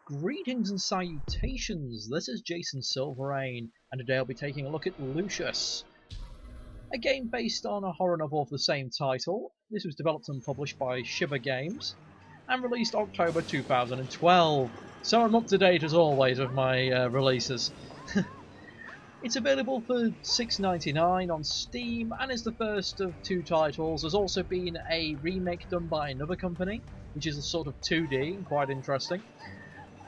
Greetings and salutations, this is Jason Silverain, and today I'll be taking a look at Lucius, a game based on a horror novel of the same title. This was developed and published by Shiver Games, and released October 2012, so I'm up to date as always with my releases. It's available for $6.99 on Steam, and is the first of two titles. There's also been a remake done by another company, which is a sort of 2D and quite interesting.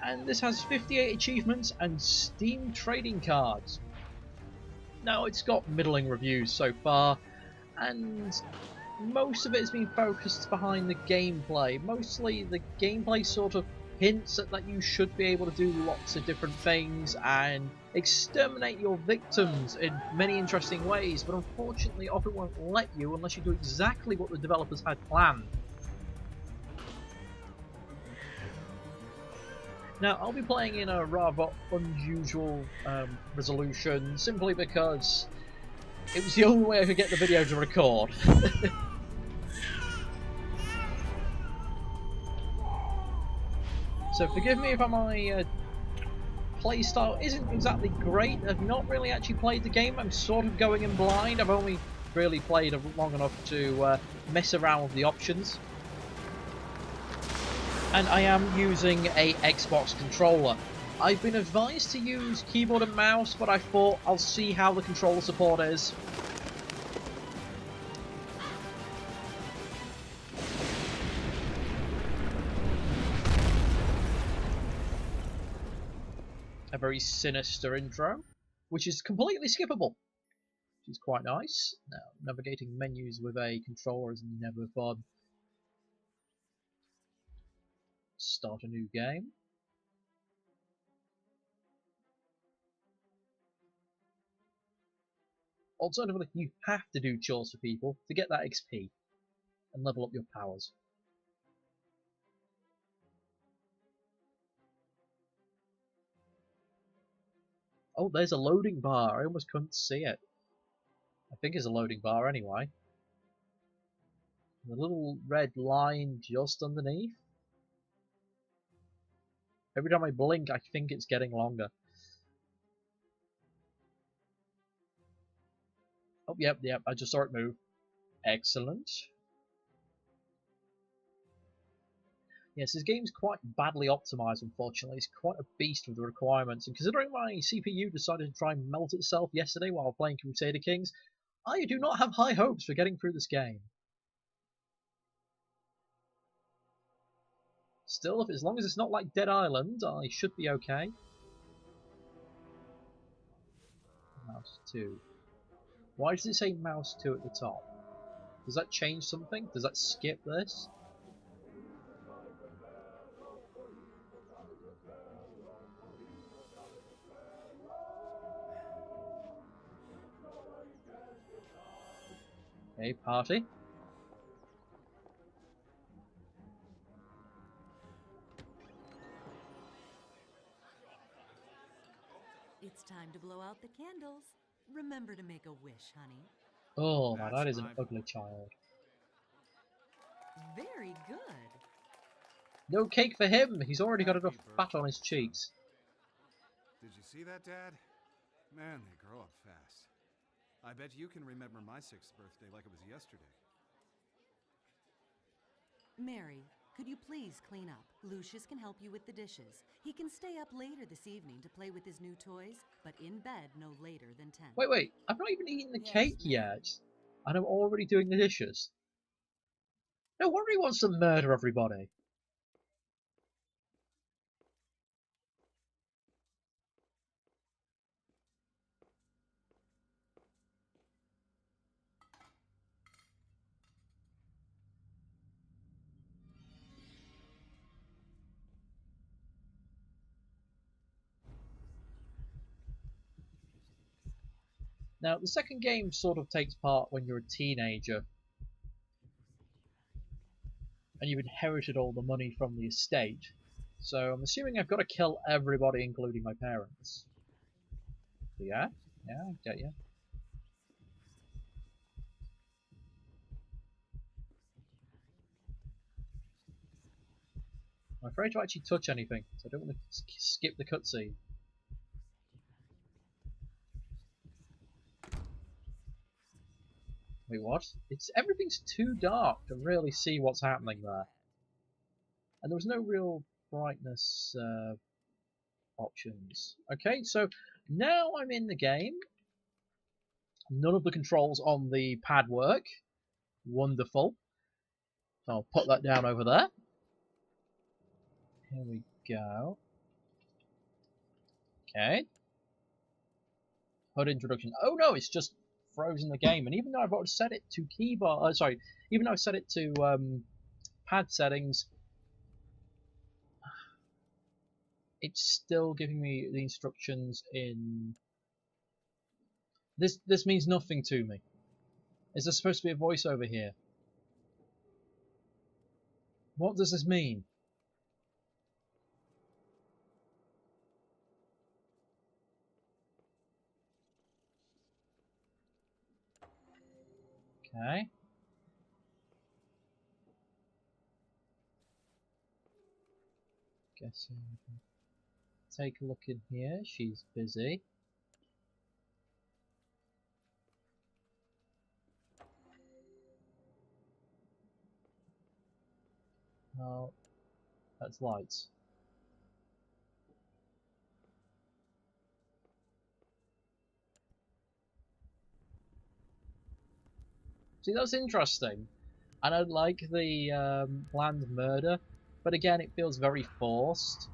And this has 58 achievements and Steam trading cards. Now, it's got middling reviews so far, and most of it has been focused behind the gameplay. Mostly the gameplay sort of hints at that you should be able to do lots of different things and exterminate your victims in many interesting ways, but unfortunately often won't let you unless you do exactly what the developers had planned. Now, I'll be playing in a rather unusual resolution, simply because it was the only way I could get the video to record. So forgive me if my playstyle isn't exactly great. I've not really actually played the game. I'm sort of going in blind. I've only really played long enough to mess around with the options. And I am using a Xbox controller. I've been advised to use keyboard and mouse, but I thought I'll see how the controller support is. A very sinister intro, which is completely skippable, which is quite nice. Now, navigating menus with a controller is never fun. Start a new game. Alternatively, you have to do chores for people to get that XP and level up your powers. Oh, there's a loading bar. I almost couldn't see it. I think it's a loading bar anyway. The little red line just underneath. Every time I blink, I think it's getting longer. Oh, yep, I just saw it move. Excellent. Yes, this game's quite badly optimized, unfortunately. It's quite a beast with the requirements, and considering my CPU decided to try and melt itself yesterday while playing Crusader Kings, I do not have high hopes for getting through this game. Still, as long as it's not like Dead Island, I should be okay. Mouse 2. Why does it say mouse 2 at the top? Does that change something? Does that skip this? Okay, party. It's time to blow out the candles. Remember to make a wish, honey. Oh, now that is an ugly child. Very good. No cake for him! He's already got enough fat on his cheeks. Did you see that, Dad? Man, they grow up fast. I bet you can remember my 6th birthday like it was yesterday. Mary, could you please clean up? Lucius can help you with the dishes. He can stay up later this evening to play with his new toys, but in bed no later than 10. Wait, I've not even eaten the cake yet, and I'm already doing the dishes. No wonder he wants to murder everybody. Now, the second game sort of takes part when you're a teenager, and you've inherited all the money from the estate. So I'm assuming I've got to kill everybody, including my parents. Yeah, I get you. I'm afraid to actually touch anything, so I don't want to skip the cutscene. Wait, what? Everything's too dark to really see what's happening there. And there was no real brightness options. Okay, so now I'm in the game. None of the controls on the pad work. Wonderful. So I'll put that down over there. Here we go. Okay. HUD introduction. Oh no, it's just frozen the game. And even though I've already set it to keyboard, even though I set it to pad settings, it's still giving me the instructions in. This means nothing to me. Is there supposed to be a voiceover here? What does this mean? Okay. Guessing. Take a look in here. She's busy. Oh, that's lights. See, that's interesting. And I like the planned murder, but again, it feels very forced.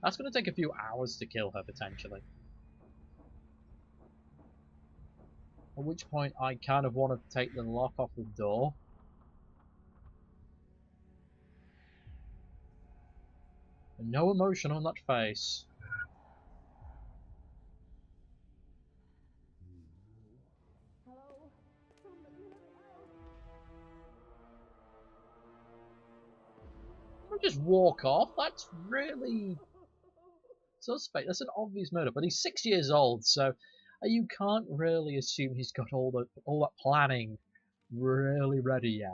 That's going to take a few hours to kill her, potentially. At which point, I kind of want to take the lock off the door. And no emotion on that face. Don't just walk off. That's really suspect. That's an obvious murder. But he's 6 years old, so you can't really assume he's got all that planning really ready yet.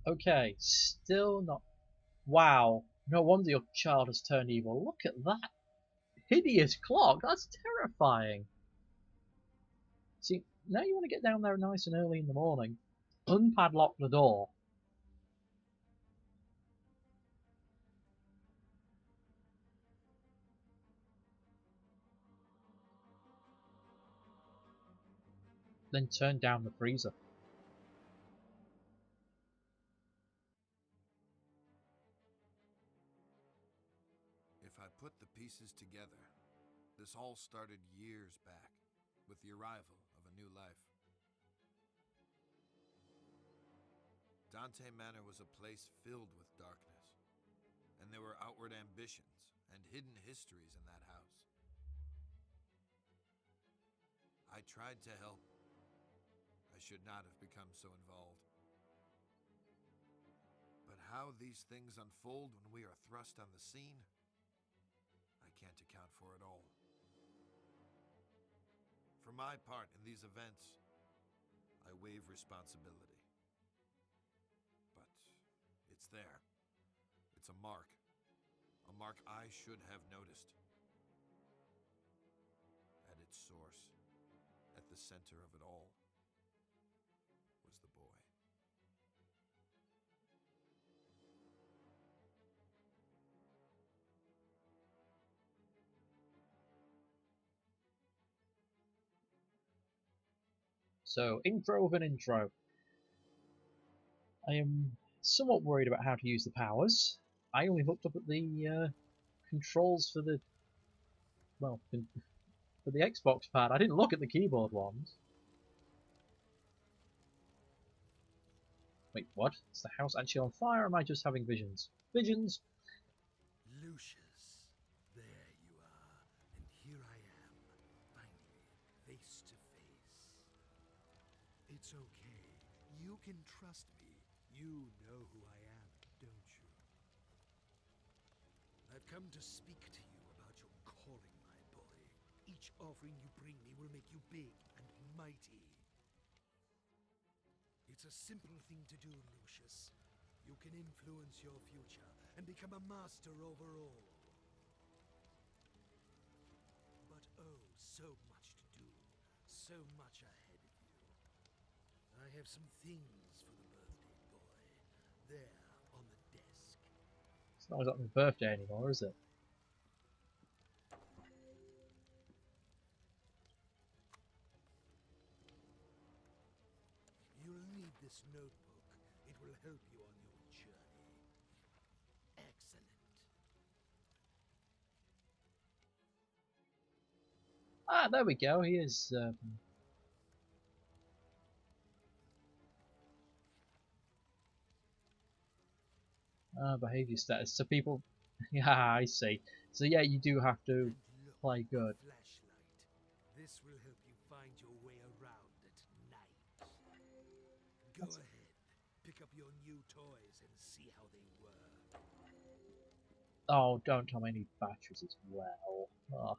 Okay, still not. Wow, no wonder your child has turned evil. Look at that hideous clock. That's terrifying. See, now you want to get down there nice and early in the morning, unpadlock the door. Then turn down the freezer. If I put the pieces together, this all started years back, with the arrival of a new life. Dante Manor was a place filled with darkness, and there were outward ambitions and hidden histories in that house. I tried to help. I should not have become so involved. But how these things unfold when we are thrust on the scene, I can't account for it all. For my part in these events, I waive responsibility. But it's there. It's a mark I should have noticed. At its source, at the center of it all, was the boy. So, intro of an intro. I am somewhat worried about how to use the powers. I only looked up at the controls for the, well, for the Xbox pad. I didn't look at the keyboard ones. Wait, what? Is the house actually on fire, or am I just having visions? Visions? Lucius, there you are, and here I am, finally, It's okay. You can trust me. You know who I am, don't you? I've come to speak to you about your calling, my boy. Each offering you bring me will make you big and mighty. It's a simple thing to do, Lucius. You can influence your future and become a master over all. But oh, so much to do. So much ahead of you. I have some things for the birthday boy. There, on the desk. It's not exactly my birthday anymore, is it? You'll need this notebook. It will help you on your journey. Excellent. Ah, there we go. He is. Behavior status. So people. Yeah, I see. So yeah, you do have to And look, play good. flashlight. This will help you find your way around at night. Go ahead. Pick up your new toys and see how they work. Oh, don't tell me I need batteries as well. Oh.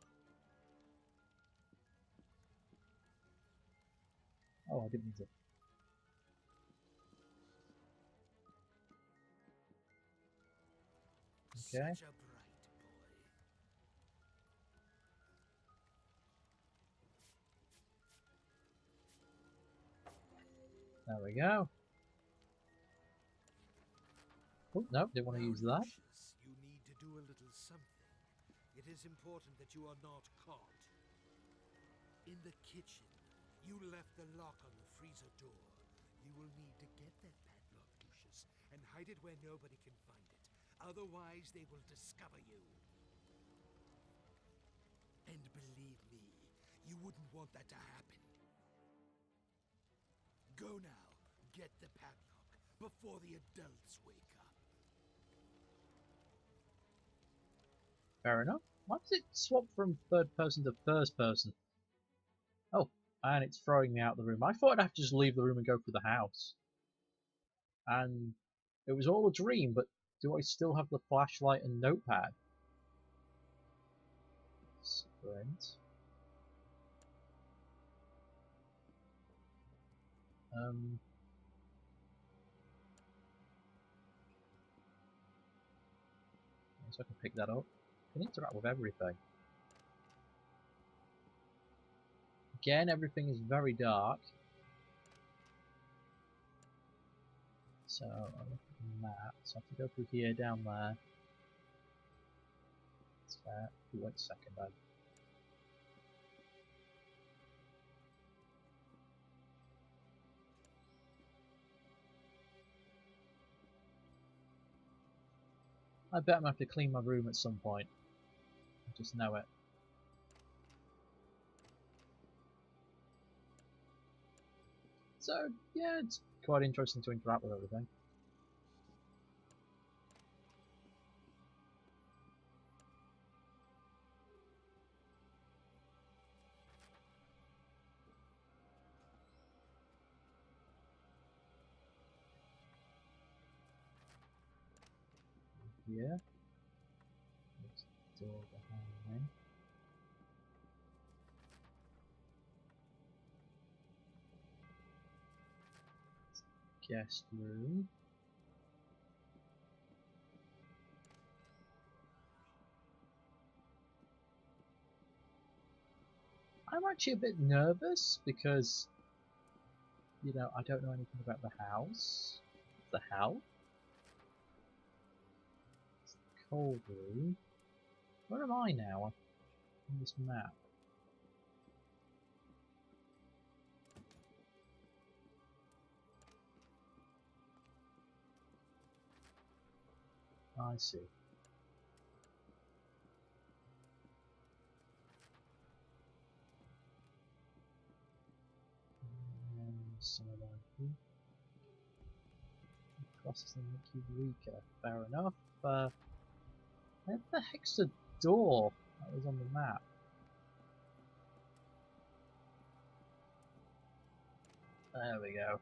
Oh, I didn't mean to. Okay. Such a bright boy. There we go. Oh, no, didn't want to Now, use that. Lucius, you need to do a little something. It is important that you are not caught. In the kitchen, you left the lock on the freezer door. You will need to get that padlock, Lucius, and hide it where nobody can find it. Otherwise, they will discover you. And believe me, you wouldn't want that to happen. Go now, get the padlock, before the adults wake up. Fair enough. Why does it swap from third person to first person? Oh, and it's throwing me out of the room. I thought I'd have to just leave the room and go through the house. And it was all a dream, but do I still have the flashlight and notepad? Sprint. So I can pick that up. I can interact with everything. Again, everything is very dark. So I'll look at the map. So I have to go through here, down there. What's that? Ooh, wait a second. I bet I'm gonna have to clean my room at some point. I just know it. So yeah, it's quite interesting to interact with everything. Yeah. There's the door behind me. Guest room. I'm actually a bit nervous because, you know, I don't know anything about the house. The hell? It's the cold room. Where am I now on this map? I see. And some of that. Processing make you weaker. Fair enough. Where the heck's the door that was on the map? There we go.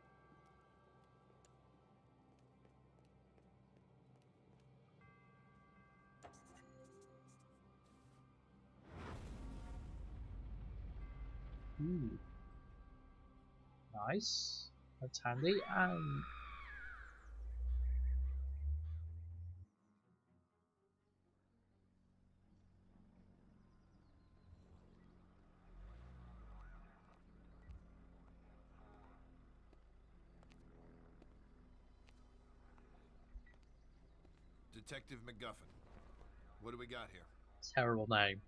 Ooh. Nice. That's handy. And Detective McGuffin. What do we got here? terrible name.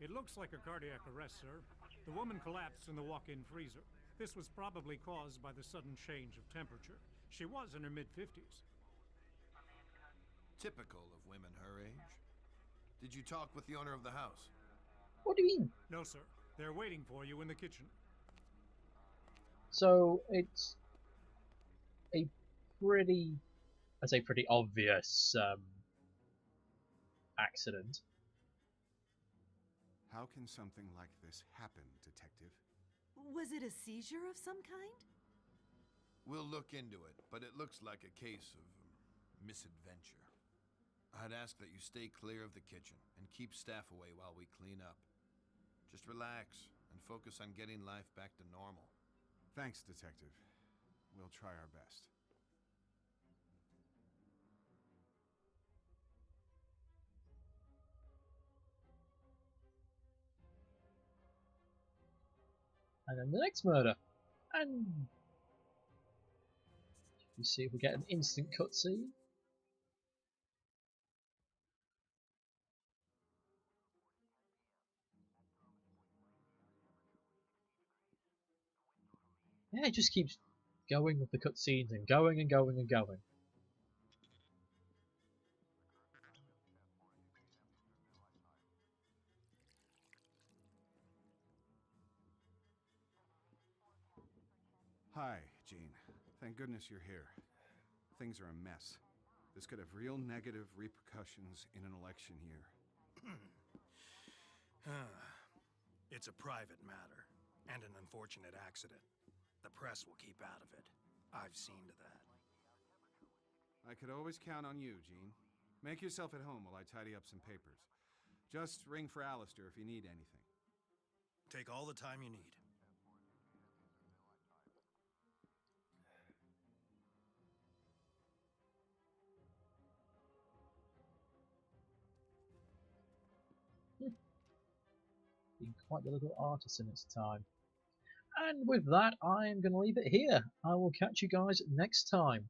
It looks like a cardiac arrest, sir. The woman collapsed in the walk-in freezer. This was probably caused by the sudden change of temperature. She was in her mid-50s. Typical of women her age. Did you talk with the owner of the house? What do you mean? No, sir. They're waiting for you in the kitchen. So it's a pretty, I say pretty obvious accident. How can something like this happen, Detective? Was it a seizure of some kind? We'll look into it, but it looks like a case of misadventure. I'd ask that you stay clear of the kitchen and keep staff away while we clean up. Just relax and focus on getting life back to normal. Thanks, Detective. We'll try our best. And then the next murder. And you see if we get an instant cutscene. Yeah, it just keeps going with the cutscenes and going and going and going. Hi, Gene. Thank goodness you're here. Things are a mess. This could have real negative repercussions in an election year. It's a private matter, and an unfortunate accident. The press will keep out of it. I've seen to that. I could always count on you, Gene. Make yourself at home while I tidy up some papers. Just ring for Alistair if you need anything. Take all the time you need. Been quite the little artist in its time. And with that, I'm going to leave it here. I will catch you guys next time.